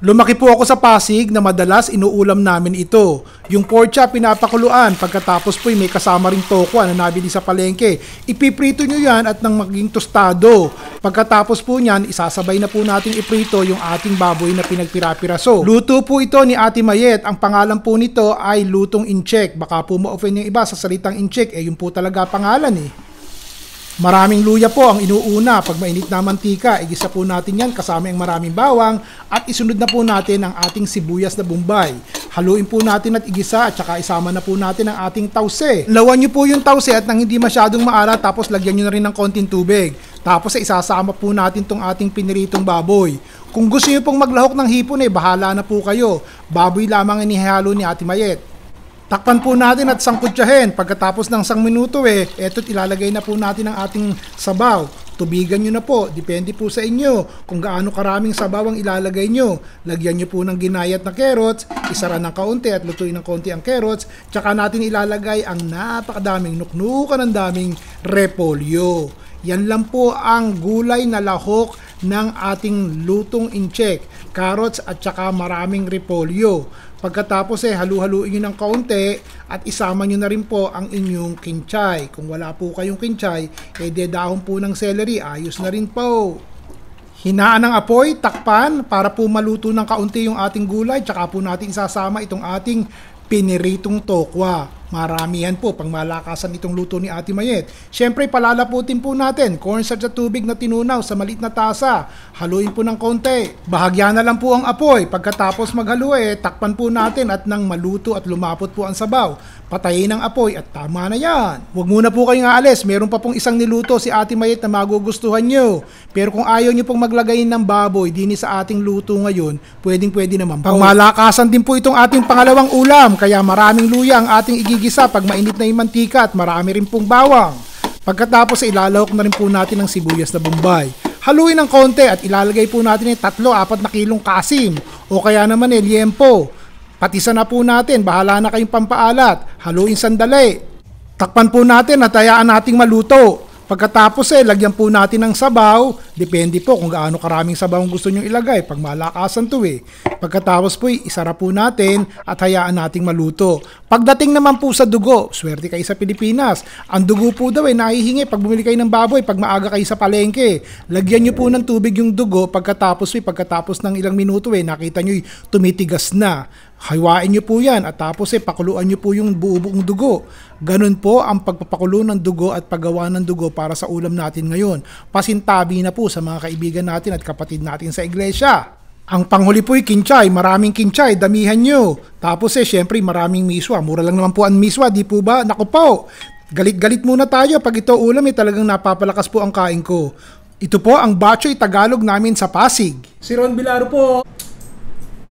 Lumaki po ako sa Pasig na madalas inuulam namin ito. Yung pork chop pinapakuluan, pagkatapos po may kasama ring tokwa na nabili sa palengke. Ipiprito nyo yan at nang maging tostado. Pagkatapos po nyan, isasabay na po natin iprito yung ating baboy na pinagpira-piraso. Luto po ito ni Ate Mayet. Ang pangalan po nito ay lutong incheck. Baka po ma-offend yung iba sa salitang incheck, yun po talaga pangalan Maraming luya po ang inuuna. Pag mainit na mantika, igisa po natin yan kasama ang maraming bawang at isunod na po natin ang ating sibuyas na bombay. Haluin po natin at igisa at saka isama na po natin ang ating tause. Lawan nyo po yung tause at nang hindi masyadong maalat, tapos lagyan nyo na rin ng konting tubig. Tapos isasama po natin tong ating piniritong baboy. Kung gusto nyo pong maglahok ng hipon bahala na po kayo. Baboy lamang inihalo ni Ate Mayet. Takpan po natin at sangkutsahin. Pagkatapos ng 1 minuto eto't ilalagay na po natin ang ating sabaw. Tubigan nyo na po. Depende po sa inyo kung gaano karaming sabaw ang ilalagay nyo. Lagyan nyo po ng ginayat na carrots, isara ng kaunti at lutuin ng kaunti ang carrots. Tsaka natin ilalagay ang napakadaming nuknukan ng daming repolyo. Yan lang po ang gulay na lahok ng ating lutong incheck. Carrots at tsaka maraming repolyo. Pagkatapos halu-haluin nyo ng kaunti at isama nyo na rin po ang inyong kinchay. Kung wala po kayong kinchay, dedahon po ng celery, ayos na rin po. Hinaan ng apoy, takpan para po maluto ng kaunti yung ating gulay. Tsaka po natin isasama itong ating piniritong tokwa. Maramihan po pang malakasan itong luto ni Ate Mayet. Siyempre palalaputin po natin cornstarch at tubig na tinunaw sa maliit na tasa. Haluin po ng konti. Bahagyan na lang po ang apoy. Pagkatapos maghalo takpan po natin at nang maluto at lumapot po ang sabaw. Patayin ang apoy at tama na yan. Huwag muna po kayong aalis. Meron pa pong isang niluto si Ate Mayet na magugustuhan nyo. Pero kung ayaw nyo pong maglagay ng baboy dini sa ating luto ngayon, pwede naman po. Pangmalakasan din po itong ating pangalawang ulam. Kaya maraming luya ang ating igigisa pag mainit na yung mantika at marami rin pong bawang. Pagkatapos ilalahok na rin po natin ang sibuyas na bombay. Haluin ng konti at ilalagay po natin 3-4 na kilong kasim o kaya naman liempo. Patisa na po natin, bahala na kayong pampaalat. Haluin sandali. Takpan po natin at hayaan nating maluto. Pagkatapos lagyan po natin ng sabaw. Depende po kung gaano karaming sabaw ang gusto nyo ilagay pag malakasan to Pagkatapos po isara po natin at hayaan nating maluto. Pagdating naman po sa dugo, swerte kayo sa Pilipinas. Ang dugo po daw nahihingi pag bumili kayo ng baboy, pag maaga kayo sa palengke. Lagyan nyo po ng tubig yung dugo. Pagkatapos ng ilang minuto nakita nyo tumitigas na. Hawain nyo po yan at tapos pakuluan nyo po yung buong dugo. Ganun po ang pagpapakulo ng dugo at paggawa ng dugo para sa ulam natin ngayon. Pasintabi na po sa mga kaibigan natin at kapatid natin sa iglesia. Ang panghuli po kinchay, maraming kinchay, damihan nyo. Tapos syempre maraming miswa. Mura lang naman po ang miswa, di po ba? Naku po, galit-galit muna tayo pag ito ulam talagang napapalakas po ang kain ko. Ito po ang Batchoy Tagalog namin sa Pasig. Si Ron Bilaro po.